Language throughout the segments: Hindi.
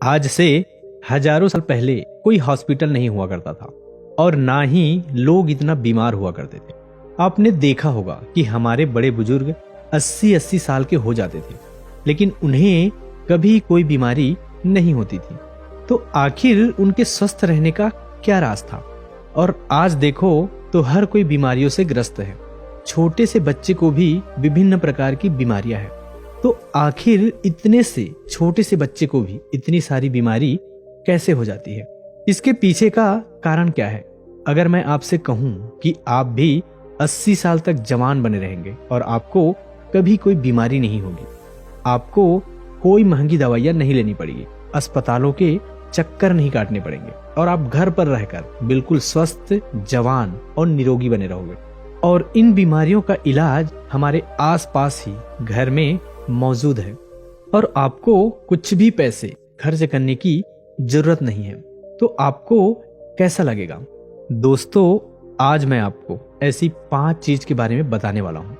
आज से हजारों साल पहले कोई हॉस्पिटल नहीं हुआ करता था और ना ही लोग इतना बीमार हुआ करते थे। आपने देखा होगा कि हमारे बड़े बुजुर्ग 80-80 साल के हो जाते थे, लेकिन उन्हें कभी कोई बीमारी नहीं होती थी। तो आखिर उनके स्वस्थ रहने का क्या राज था? और आज देखो तो हर कोई बीमारियों से ग्रस्त है। छोटे से बच्चे को भी विभिन्न प्रकार की बीमारियां हैं। तो आखिर इतने से छोटे से बच्चे को भी इतनी सारी बीमारी कैसे हो जाती है? इसके पीछे का कारण क्या है? अगर मैं आपसे कहूं कि आप भी 80 साल तक जवान बने रहेंगे और आपको कभी कोई बीमारी नहीं होगी, आपको कोई महंगी दवाइयां नहीं लेनी पड़ेगी, अस्पतालों के चक्कर नहीं काटने पड़ेंगे और आप घर पर रहकर बिल्कुल स्वस्थ, जवान और निरोगी बने रहोगे। और इन बीमारियों का इलाज हमारे आसपास ही घर में मौजूद है और आपको कुछ भी पैसे खर्च करने की जरूरत नहीं है। तो आपको कैसा लगेगा? दोस्तों, आज मैं आपको ऐसी 5 चीज के बारे में बताने वाला हूं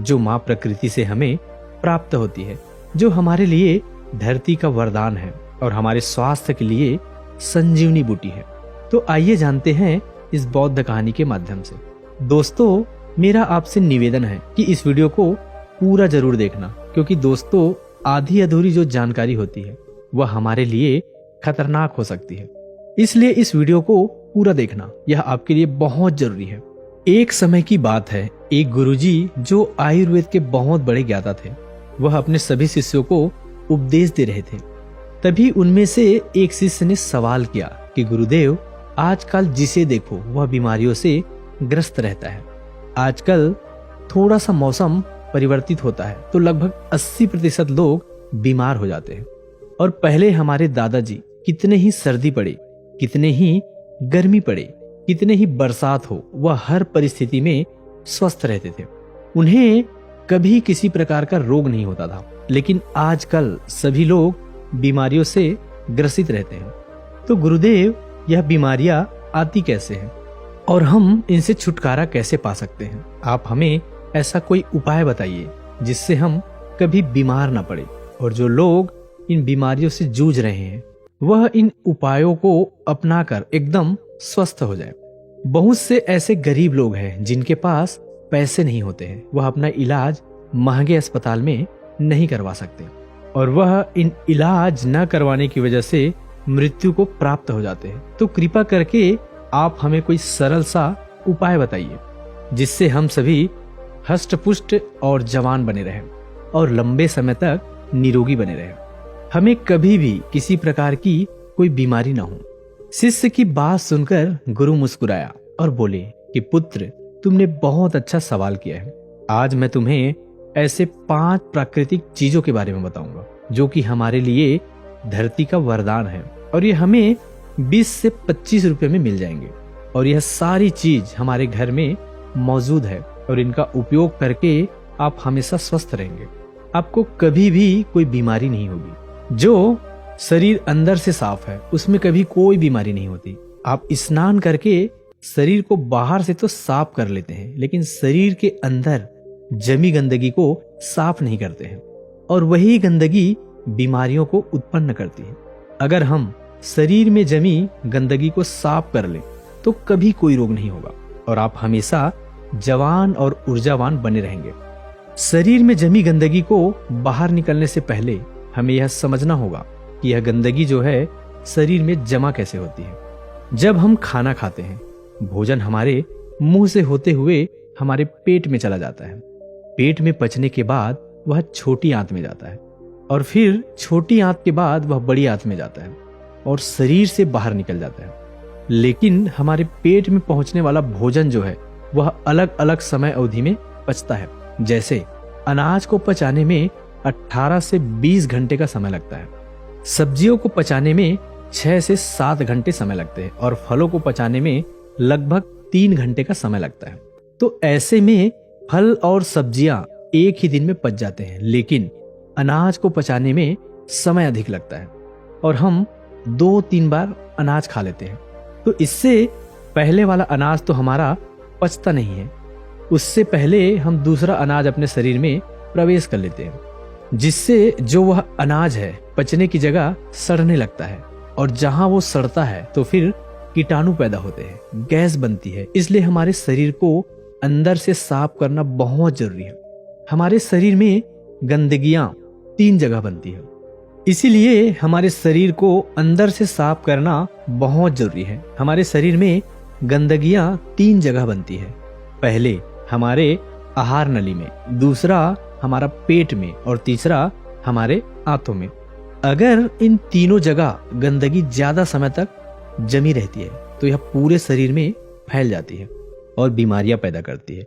जो माँ प्रकृति से हमें प्राप्त होती है, जो हमारे लिए धरती का वरदान है और हमारे स्वास्थ्य के लिए संजीवनी बूटी है। तो आइए जानते हैं इस बौद्ध कहानी के माध्यम से। दोस्तों, मेरा आपसे निवेदन है कि इस वीडियो को पूरा जरूर देखना, क्योंकि दोस्तों आधी अधूरी जो जानकारी होती है वह हमारे लिए खतरनाक हो सकती है। इसलिए इस वीडियो को पूरा देखना, यह आपके लिए बहुत जरूरी है। एक समय की बात है, एक गुरुजी जो आयुर्वेद के बहुत बड़े ज्ञाता थे, वह अपने सभी शिष्यों को उपदेश दे रहे थे। तभी उनमें से एक शिष्य ने सवाल किया कि गुरुदेव, आजकल जिसे देखो वह बीमारियों से ग्रस्त रहता है। आजकल थोड़ा सा मौसम परिवर्तित होता है तो लगभग 80% लोग बीमार हो जाते हैं। और पहले हमारे दादाजी कितने ही सर्दी पड़े, कितने ही गर्मी पड़े, कितने ही बरसात हो, वह हर परिस्थिति में स्वस्थ रहते थे। उन्हें कभी किसी प्रकार का रोग नहीं होता था। लेकिन आजकल सभी लोग बीमारियों से ग्रसित रहते हैं। तो गुरुदेव, यह बीमारियां आती कैसे हैं और हम इनसे छुटकारा कैसे पा सकते हैं? आप हमें ऐसा कोई उपाय बताइए जिससे हम कभी बीमार ना पड़े। और जो लोग इन बीमारियों से जूझ रहे हैं वह इन उपायों को अपनाकर एकदम स्वस्थ हो जाए। बहुत से ऐसे गरीब लोग हैं जिनके पास पैसे नहीं होते हैं, वह अपना इलाज महंगे अस्पताल में नहीं करवा सकते और वह इन इलाज न करवाने की वजह से मृत्यु को प्राप्त हो जाते हैं। तो कृपा करके आप हमें कोई सरल सा उपाय बताइए जिससे हम सभी हष्ट-पुष्ट और जवान बने रहें और लंबे समय तक निरोगी बने रहें। हमें कभी भी किसी प्रकार की कोई बीमारी ना हो। शिष्य की बात सुनकर गुरु मुस्कुराया और बोले कि पुत्र, तुमने बहुत अच्छा सवाल किया है। आज मैं तुम्हें ऐसे 5 प्राकृतिक चीजों के बारे में बताऊंगा जो कि हमारे लिए धरती का वरदान है और ये हमें 20 से 25 रुपए में मिल जाएंगे। और यह सारी चीज हमारे घर में मौजूद है और इनका उपयोग करके आप हमेशा स्वस्थ रहेंगे। आपको कभी भी कोई बीमारी नहीं होगी। जो शरीर अंदर से साफ है उसमें कभी कोई बीमारी नहीं होती। आप स्नान करके शरीर को बाहर से तो साफ कर लेते हैं, लेकिन शरीर के अंदर जमी गंदगी को साफ नहीं करते हैं और वही गंदगी बीमारियों को उत्पन्न करती है। अगर हम शरीर में जमी गंदगी को साफ कर लें तो कभी कोई रोग नहीं होगा और आप हमेशा जवान और ऊर्जावान बने रहेंगे। शरीर में जमी गंदगी को बाहर निकलने से पहले हमें यह समझना होगा कि यह गंदगी जो है शरीर में जमा कैसे होती है। जब हम खाना खाते हैं, भोजन हमारे मुंह से होते हुए हमारे पेट में चला जाता है। पेट में पचने के बाद वह छोटी आंत में जाता है और फिर छोटी आंत के बाद वह बड़ी आंत में जाता है और शरीर से बाहर निकल जाता है। लेकिन हमारे पेट में पहुंचने वाला भोजन जो है वह अलग अलग समय अवधि में पचता है। जैसे अनाज को पचाने में 18 से 20 घंटे का समय लगता है, सब्जियों को पचाने में 6 से 7 घंटे समय लगते हैं और फलों को पचाने में लगभग 3 घंटे का समय लगता है। तो ऐसे में फल और सब्जियां एक ही दिन में पच जाते हैं, लेकिन अनाज को पचाने में समय अधिक लगता है और हम 2-3 बार अनाज खा लेते हैं। तो इससे पहले वाला अनाज तो हमारा पचता नहीं है, उससे पहले हम दूसरा अनाज अपने शरीर में प्रवेश कर लेते हैं जिससे जो वह अनाज है पचने की जगह सड़ने लगता है, और जहां वो सड़ता है तो फिर कीटाणु पैदा होते हैं, गैस बनती है। इसलिए हमारे शरीर को अंदर से साफ करना बहुत जरूरी है। हमारे शरीर में गंदगियां 3 जगह बनती है, इसीलिए हमारे शरीर को अंदर से साफ करना बहुत जरूरी है। हमारे शरीर में गंदगियां 3 जगह बनती है। पहले हमारे आहार नली में, दूसरा हमारा पेट में, और तीसरा हमारे आंतों में। अगर इन तीनों जगह गंदगी ज्यादा समय तक जमी रहती है तो यह पूरे शरीर में फैल जाती है और बीमारियां पैदा करती है।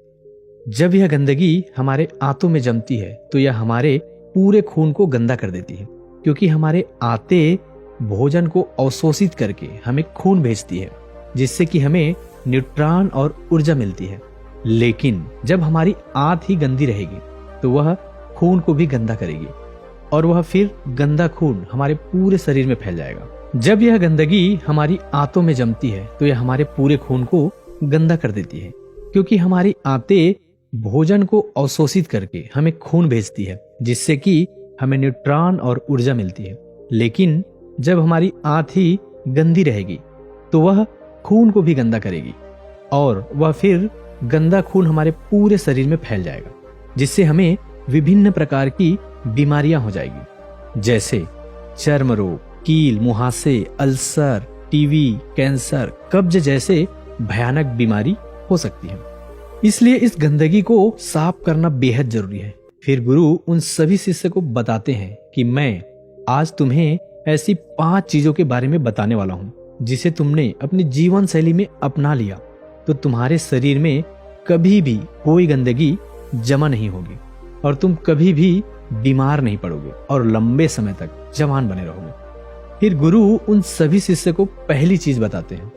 जब यह गंदगी हमारे आंतों में जमती है तो यह हमारे पूरे खून को गंदा कर देती है, क्योंकि हमारे आंतें भोजन को अवशोषित करके हमें खून भेजती है, जिससे कि हमें न्यूट्रॉन और ऊर्जा मिलती है। लेकिन जब हमारी आंत ही गंदी रहेगी तो वह खून को भी गंदा करेगी, और वह फिर गंदा खून हमारे पूरे शरीर में फैल जाएगा। जब यह गंदगी हमारी आंतों में जमती है तो यह हमारे पूरे खून को गंदा कर देती है, क्योंकि हमारी आंतें भोजन को अवशोषित करके हमें खून भेजती है, जिससे कि हमें न्यूट्रॉन और ऊर्जा मिलती है। लेकिन जब हमारी आंत ही गंदी रहेगी तो वह खून को भी गंदा करेगी, और वह फिर गंदा खून हमारे पूरे शरीर में फैल जाएगा, जिससे हमें विभिन्न प्रकार की बीमारियां हो जाएगी, जैसे चर्म रोग, कील, मुहासे, अल्सर, टीबी, कैंसर, कब्ज जैसे भयानक बीमारी हो सकती है। इसलिए इस गंदगी को साफ करना बेहद जरूरी है। फिर गुरु उन सभी शिष्य को बताते हैं कि मैं आज तुम्हें ऐसी 5 चीजों के बारे में बताने वाला हूँ, जिसे तुमने अपनी जीवन शैली में अपना लिया तो तुम्हारे शरीर में कभी भी कोई गंदगी जमा नहीं होगी, और तुम कभी भी बीमार नहीं पड़ोगे और लंबे समय तक जवान बने रहोगे। फिर गुरु उन सभी शिष्य को पहली चीज बताते हैं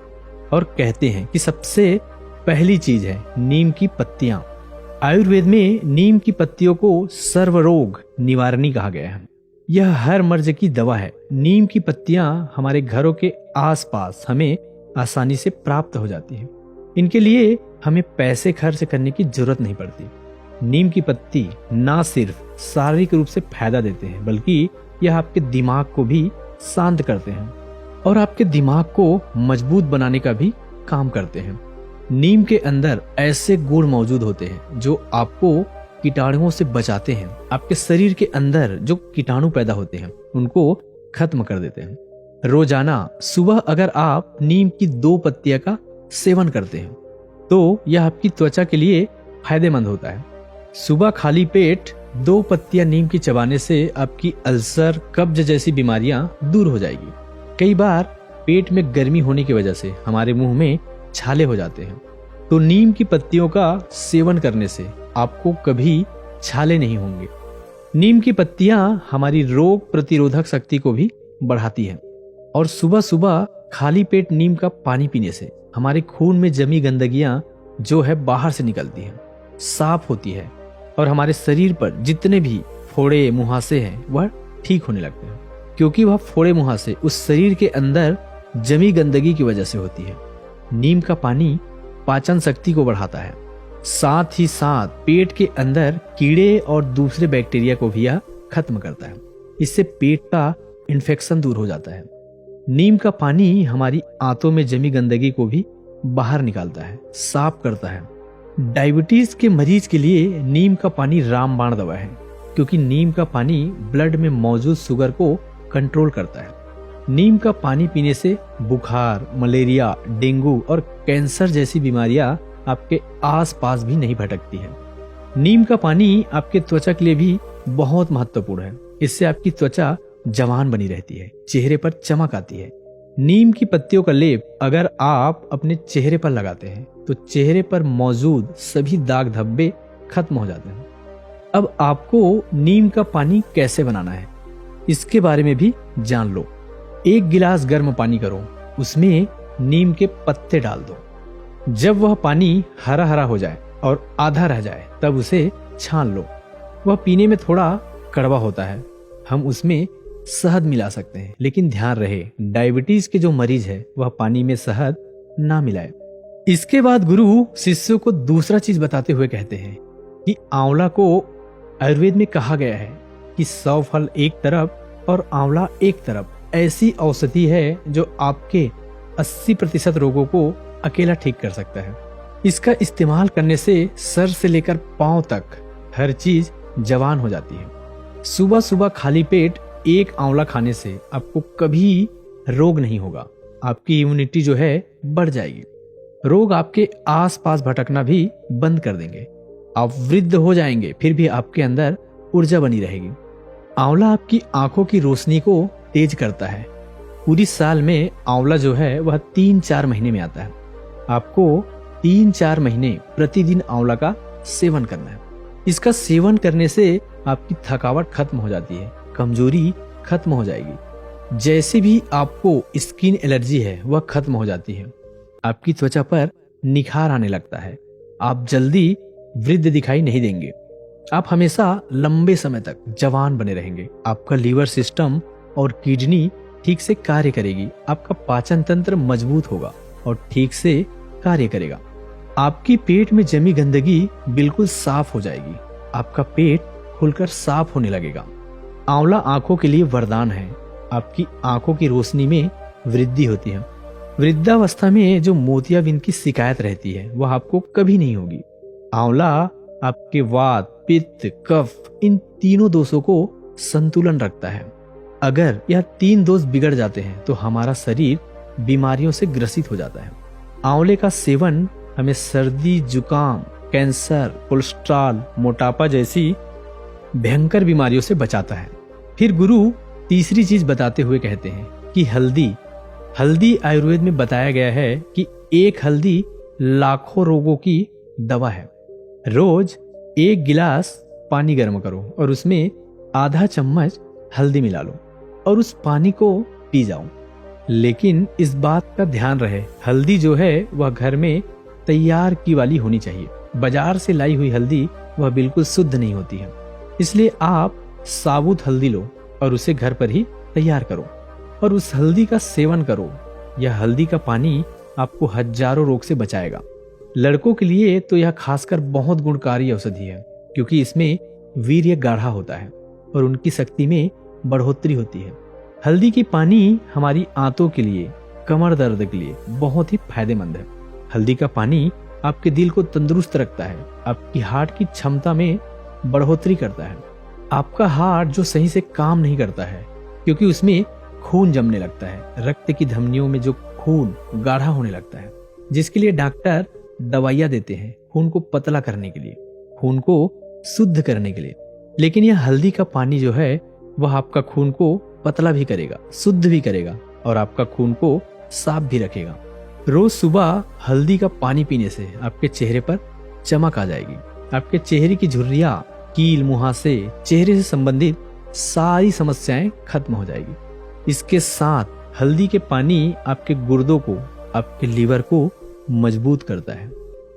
और कहते हैं कि सबसे पहली चीज है नीम की पत्तियां। आयुर्वेद में नीम की पत्तियों को सर्वरोग निवारणी कहा गया है। यह हर मर्ज की दवा है। नीम की पत्तियां हमारे घरों के आसपास हमें आसानी से प्राप्त हो जाती हैं। इनके लिए हमें पैसे खर्च करने की जरूरत नहीं पड़ती। नीम की पत्ती ना सिर्फ शारीरिक रूप से फायदा देते हैं, बल्कि यह आपके दिमाग को भी शांत करते हैं और आपके दिमाग को मजबूत बनाने का भी काम करते हैं। नीम के अंदर ऐसे गुण मौजूद होते हैं जो आपको कीटाणुओं से बचाते हैं। आपके शरीर के अंदर जो कीटाणु पैदा होते हैं उनको खत्म कर देते हैं। रोजाना सुबह अगर आप नीम की 2 पत्तियां का सेवन करते हैं तो यह आपकी त्वचा के लिए फायदेमंद होता है। सुबह खाली पेट 2 पत्तियां नीम की चबाने से आपकी अल्सर, कब्ज जैसी बीमारियां दूर हो जाएगी। कई बार पेट में गर्मी होने की वजह से हमारे मुंह में छाले हो जाते हैं, तो नीम की पत्तियों का सेवन करने से आपको कभी छाले नहीं होंगे। नीम की पत्तियां हमारी रोग प्रतिरोधक शक्ति को भी बढ़ाती हैं, और सुबह सुबह खाली पेट नीम का पानी पीने से हमारे खून में जमी गंदगियां जो है बाहर से निकलती हैं, साफ होती है, और हमारे शरीर पर जितने भी फोड़े मुहासे हैं वह ठीक होने लगते हैं, क्योंकि वह फोड़े मुहासे उस शरीर के अंदर जमी गंदगी की वजह से होती है। नीम का पानी पाचन शक्ति को बढ़ाता है, साथ ही साथ पेट के अंदर कीड़े और दूसरे बैक्टीरिया को भी यह खत्म करता है। इससे पेट का इन्फेक्शन दूर हो जाता है। नीम का पानी हमारी आंतों में जमी गंदगी को भी बाहर निकालता है, साफ करता है। डायबिटीज के मरीज के लिए नीम का पानी रामबाण दवा है, क्योंकि नीम का पानी ब्लड में मौजूद शुगर को कंट्रोल करता है। नीम का पानी पीने से बुखार, मलेरिया, डेंगू और कैंसर जैसी बीमारियां आपके आसपास भी नहीं भटकती है। नीम का पानी आपके त्वचा के लिए भी बहुत महत्वपूर्ण है। इससे आपकी त्वचा जवान बनी रहती है, चेहरे पर चमक आती है। नीम की पत्तियों का लेप अगर आप अपने चेहरे पर लगाते हैं तो चेहरे पर मौजूद सभी दाग धब्बे खत्म हो जाते हैं। अब आपको नीम का पानी कैसे बनाना है इसके बारे में भी जान लो। 1 गिलास गर्म पानी करो, उसमें नीम के पत्ते डाल दो। जब वह पानी हरा हरा हो जाए और आधा रह जाए तब उसे छान लो। वह पीने में थोड़ा कड़वा होता है, हम उसमें शहद मिला सकते हैं, लेकिन ध्यान रहे डायबिटीज के जो मरीज है वह पानी में शहद ना मिलाए। इसके बाद गुरु शिष्यों को दूसरा चीज बताते हुए कहते हैं कि आंवला को आयुर्वेद में कहा गया है कि 100 फल एक तरफ और आंवला एक तरफ ऐसी औषधि है जो आपके 80% रोगों को अकेला ठीक कर सकता है। इसका इस्तेमाल करने से सर से लेकर पांव तक हर चीज जवान हो जाती है। सुबह सुबह खाली पेट एक आंवला खाने से आपको कभी रोग नहीं होगा। आपकी इम्यूनिटी जो है बढ़ जाएगी। रोग आपके आसपास भटकना भी बंद कर देंगे। आप वृद्ध हो जाएंगे फिर भी आपके अंदर ऊर्जा बनी रहेगी। आंवला आपकी आंखों की रोशनी को तेज करता है। पूरी साल में आंवला जो है वह 3-4 महीने में आता है। आपको 3-4 महीने प्रतिदिन आंवला का सेवन करना है। इसका सेवन करने से आपकी थकावट खत्म हो जाती है, कमजोरी खत्म हो जाएगी। जैसे भी आपको स्किन एलर्जी है वह खत्म हो जाती है। आपकी त्वचा पर निखार आने लगता है। आप जल्दी वृद्ध दिखाई नहीं देंगे। आप हमेशा लंबे समय तक जवान बने रहेंगे। आपका लीवर सिस्टम और किडनी ठीक से कार्य करेगी। आपका पाचन तंत्र मजबूत होगा और ठीक से कार्य करेगा। आपकी पेट में जमी गंदगी बिल्कुल साफ हो जाएगी। आपका पेट खुलकर साफ होने लगेगा। आंवला आंखों के लिए वरदान है। आपकी आंखों की रोशनी में वृद्धि होती है। वृद्धावस्था में जो मोतियाबिंद की शिकायत रहती है वह आपको कभी नहीं होगी। आंवला आपके वात, पित्त, कफ इन तीनों दोषों को संतुलन रखता है। अगर यह 3 दोष बिगड़ जाते हैं तो हमारा शरीर बीमारियों से ग्रसित हो जाता है। आंवले का सेवन हमें सर्दी, जुकाम, कैंसर, कोलेस्ट्रॉल, मोटापा जैसी भयंकर बीमारियों से बचाता है। फिर गुरु तीसरी चीज बताते हुए कहते हैं कि हल्दी आयुर्वेद में बताया गया है कि एक हल्दी लाखों रोगों की दवा है। रोज 1 गिलास पानी गर्म करो और उसमें आधा चम्मच हल्दी मिला लो और उस पानी को पी जाओ। लेकिन इस बात का ध्यान रहे, हल्दी जो है वह घर में तैयार की वाली होनी चाहिए। बाजार से लाई हुई हल्दी वह बिल्कुल शुद्ध नहीं होती है। इसलिए आप साबुत हल्दी लो और उसे घर पर ही तैयार करो और उस हल्दी का सेवन करो। यह हल्दी का पानी आपको हजारों रोग से बचाएगा। लड़कों के लिए तो यह खासकर बहुत गुणकारी औषधि है, क्योंकि इसमें वीर्य गाढ़ा होता है और उनकी शक्ति में बढ़ोतरी होती है। हल्दी की पानी हमारी आंतों के लिए, कमर दर्द के लिए बहुत ही फायदेमंद है। हल्दी का पानी आपके दिल को तंदुरुस्त रखता है, आपकी हार्ट की क्षमता में बढ़ोतरी करता है। आपका हार्ट जो सही से काम नहीं करता है क्योंकि उसमें खून जमने लगता है, रक्त की धमनियों में जो खून गाढ़ा होने लगता है, जिसके लिए डॉक्टर दवाइयां देते हैं खून को पतला करने के लिए, खून को शुद्ध करने के लिए। लेकिन यह हल्दी का पानी जो है वह आपका खून को पतला भी करेगा, शुद्ध भी करेगा और आपका खून को साफ भी रखेगा। रोज सुबह हल्दी का पानी पीने से आपके चेहरे पर चमक आ जाएगी। आपके चेहरे की झुर्रियां, कील, मुहासे, चेहरे से संबंधित सारी समस्याएं खत्म हो जाएगी। इसके साथ हल्दी के पानी आपके गुर्दों को, आपके लीवर को मजबूत करता है।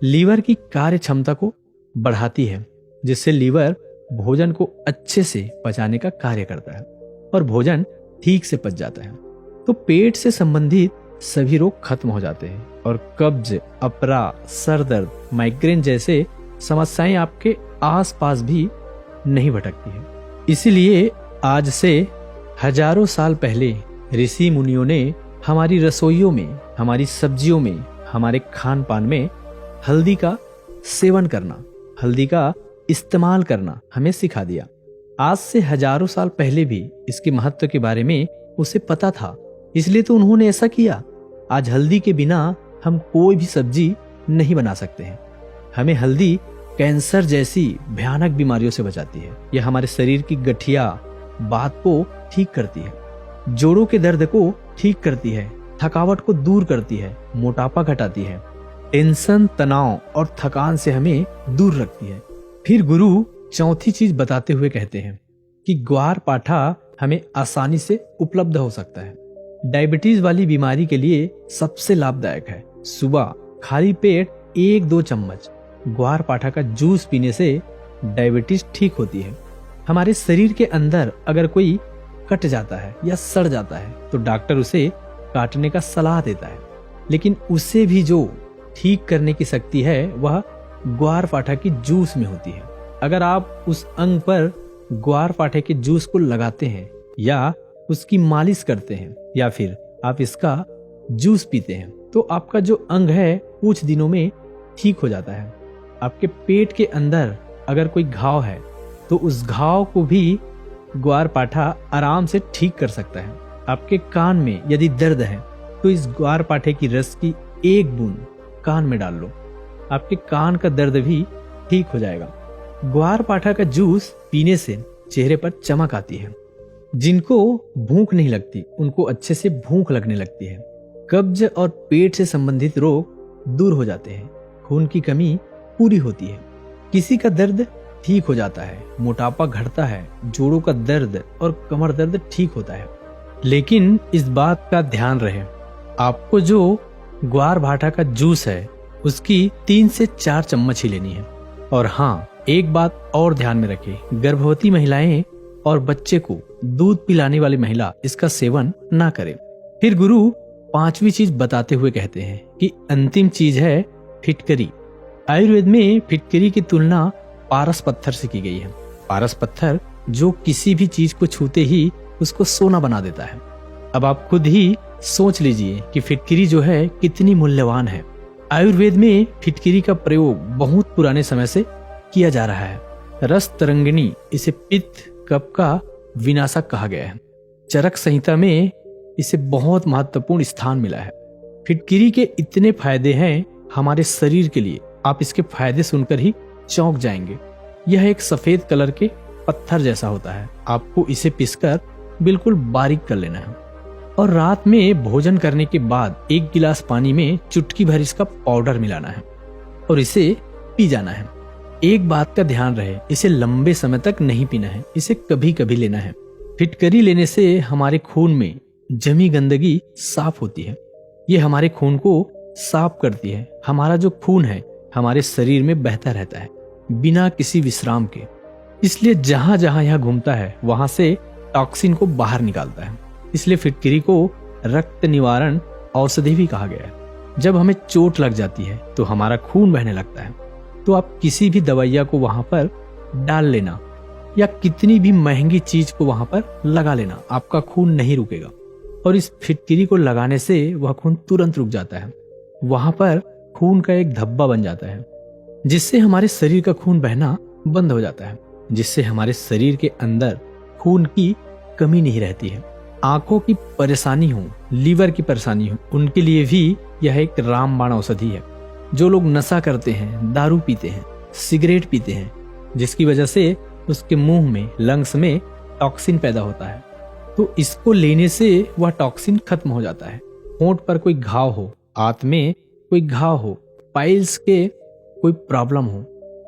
लीवर की कार्य क्षमता को बढ़ाती है, जिससे लीवर भोजन को अच्छे से पचाने का कार्य करता है और भोजन ठीक से पच जाता है। तो पेट से संबंधित सभी रोग खत्म हो जाते हैं और कब्ज, अपरा, सर दर्द, माइग्रेन जैसे समस्याएं आपके आसपास भी नहीं भटकती है। इसीलिए आज से हजारों साल पहले ऋषि मुनियों ने हमारी रसोइयों में, हमारी सब्जियों में, हमारे खान पान में हल्दी का सेवन करना, हल्दी का इस्तेमाल करना हमें सिखा दिया। आज से हजारों साल पहले भी इसके महत्व के बारे में उसे पता था, इसलिए तो उन्होंने ऐसा किया। आज हल्दी के बिना हम कोई भी सब्जी नहीं बना सकते हैं। हमें हल्दी कैंसर जैसी भयानक बीमारियों से बचाती है। यह हमारे शरीर की गठिया, बात को ठीक करती है, जोड़ों के दर्द को ठीक करती है, थकावट को दूर करती है, मोटापा घटाती है, टेंशन, तनाव और थकान से हमें दूर रखती है। फिर गुरु चौथी चीज बताते हुए कहते हैं कि ग्वार पाठा हमें आसानी से उपलब्ध हो सकता है। डायबिटीज वाली बीमारी के लिए सबसे लाभदायक है। सुबह खाली पेट 1-2 चम्मच ग्वार पाठा का जूस पीने से डायबिटीज ठीक होती है। हमारे शरीर के अंदर अगर कोई कट जाता है या सड़ जाता है तो डॉक्टर उसे काटने का सलाह देता है, लेकिन उसे भी जो ठीक करने की शक्ति है वह ग्वार पाठा की जूस में होती है। अगर आप उस अंग पर ग्वार पाठे के जूस को लगाते हैं या उसकी मालिश करते हैं या फिर आप इसका जूस पीते हैं तो आपका जो अंग है कुछ दिनों में ठीक हो जाता है। आपके पेट के अंदर अगर कोई घाव है तो उस घाव को भी ग्वार पाठा आराम से ठीक कर सकता है। आपके कान में यदि दर्द है तो इस ग्वार पाठे की रस की एक बूंद कान में डाल लो, आपके कान का दर्द भी ठीक हो जाएगा। ग्वार पाठा का जूस पीने से चेहरे पर चमक आती है। जिनको भूख नहीं लगती उनको अच्छे से भूख लगने लगती है। कब्ज और पेट से संबंधित रोग दूर हो जाते हैं। खून की कमी पूरी होती है। किसी का दर्द ठीक हो जाता है, मोटापा घटता है, जोड़ों का दर्द और कमर दर्द ठीक होता है। लेकिन इस बात का ध्यान रहे, आपको जो ग्वार भाटा का जूस है उसकी 3 से 4 चम्मच ही लेनी है। और हाँ, एक बात और ध्यान में रखें, गर्भवती महिलाएं और बच्चे को दूध पिलाने वाली महिला इसका सेवन ना करें। फिर गुरु 5वीं चीज बताते हुए कहते हैं कि अंतिम चीज है फिटकरी। आयुर्वेद में फिटकरी की तुलना पारस पत्थर से की गई है। पारस पत्थर जो किसी भी चीज को छूते ही उसको सोना बना देता है। अब आप खुद ही सोच लीजिए कि फिटकरी जो है कितनी मूल्यवान है। आयुर्वेद में फिटकरी का प्रयोग बहुत पुराने समय से किया जा रहा है। रस तरंगिणी इसे पित्त कफ का विनाशक कहा गया है। चरक संहिता में इसे बहुत महत्वपूर्ण स्थान मिला है। फिटकरी के इतने फायदे हैं हमारे शरीर के लिए, आप इसके फायदे सुनकर ही चौंक जाएंगे। यह एक सफेद कलर के पत्थर जैसा होता है। आपको इसे पीसकर बिल्कुल बारीक कर लेना है और रात में भोजन करने के बाद 1 गिलास पानी में चुटकी भर इसका पाउडर मिलाना है और इसे पी जाना है। एक बात का ध्यान रहे, इसे लंबे समय तक नहीं पीना है, इसे कभी कभी लेना है। फिटकरी लेने से हमारे खून में जमी गंदगी साफ होती है। ये हमारे खून को साफ करती है। हमारा जो खून है हमारे शरीर में बहता रहता है बिना किसी विश्राम के। इसलिए जहां जहां यह घूमता है वहां से टॉक्सिन को बाहर निकालता है। इसलिए फिटकरी को रक्त निवारण औषधि भी कहा गया है। जब हमें चोट लग जाती है तो हमारा खून बहने लगता है तो आप किसी भी दवाइया को वहां पर डाल लेना या कितनी भी महंगी चीज को वहां पर लगा लेना, आपका खून नहीं रुकेगा। और इस फिटकरी को लगाने से वह खून तुरंत रुक जाता है। वहां पर खून का एक धब्बा बन जाता है जिससे हमारे शरीर का खून बहना बंद हो जाता है, जिससे हमारे शरीर के अंदर खून की कमी नहीं रहती है। आंखों की परेशानी हो, लीवर की परेशानी हो, उनके लिए भी यह एक रामबाण औषधि है। जो लोग नशा करते हैं, दारू पीते हैं, सिगरेट पीते हैं, जिसकी वजह से उसके मुंह में, लंग्स में टॉक्सिन पैदा होता है, तो इसको लेने से वह टॉक्सिन खत्म हो जाता है। होंठ पर कोई घाव हो, आंत में कोई घाव हो, पाइल्स के कोई प्रॉब्लम हो,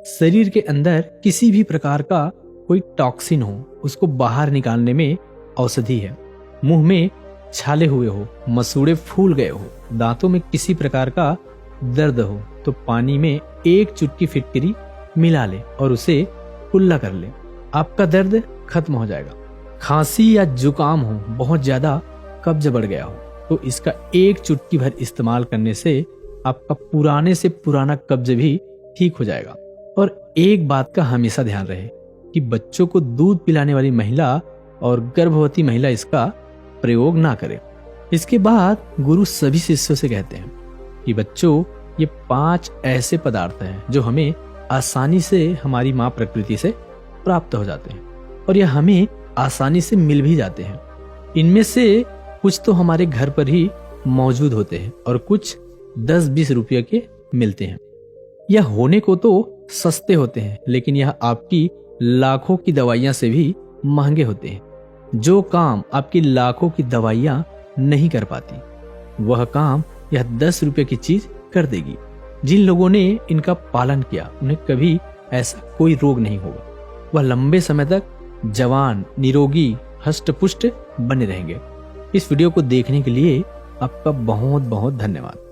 शरीर के अंदर किसी भी प्रकार का कोई टॉक्सिन हो, उसको बाहर निकालने में औषधि है। मुंह में छाले हुए हो, मसूड़े फूल गए हो, दांतों में किसी प्रकार का दर्द हो तो पानी में 1 चुटकी फिटकरी मिला ले और उसे कुल्ला कर ले, आपका दर्द खत्म हो जाएगा। खांसी या जुकाम हो, बहुत ज्यादा कब्ज बढ़ गया हो तो इसका 1 चुटकी भर इस्तेमाल करने से आपका पुराने से पुराना कब्ज भी ठीक हो जाएगा। और एक बात का हमेशा ध्यान रहे कि बच्चों को दूध पिलाने वाली महिला और गर्भवती महिला इसका प्रयोग ना करें। इसके बाद गुरु सभी शिष्यों से कहते हैं कि बच्चों, ये 5 ऐसे पदार्थ हैं जो हमें आसानी से हमारी माँ प्रकृति से प्राप्त हो जाते हैं और यह हमें आसानी से मिल भी जाते हैं। इनमें से कुछ तो हमारे घर पर ही मौजूद होते हैं और कुछ 10-20 रुपये के मिलते हैं। यह होने को तो सस्ते होते हैं लेकिन यह आपकी लाखों की दवाइयां से भी महंगे होते हैं। जो काम आपकी लाखों की दवाइयां नहीं कर पाती वह काम यह 10 रुपये की चीज कर देगी। जिन लोगों ने इनका पालन किया उन्हें कभी ऐसा कोई रोग नहीं होगा। वह लंबे समय तक जवान, निरोगी, हष्ट पुष्ट बने रहेंगे। इस वीडियो को देखने के लिए आपका बहुत बहुत धन्यवाद।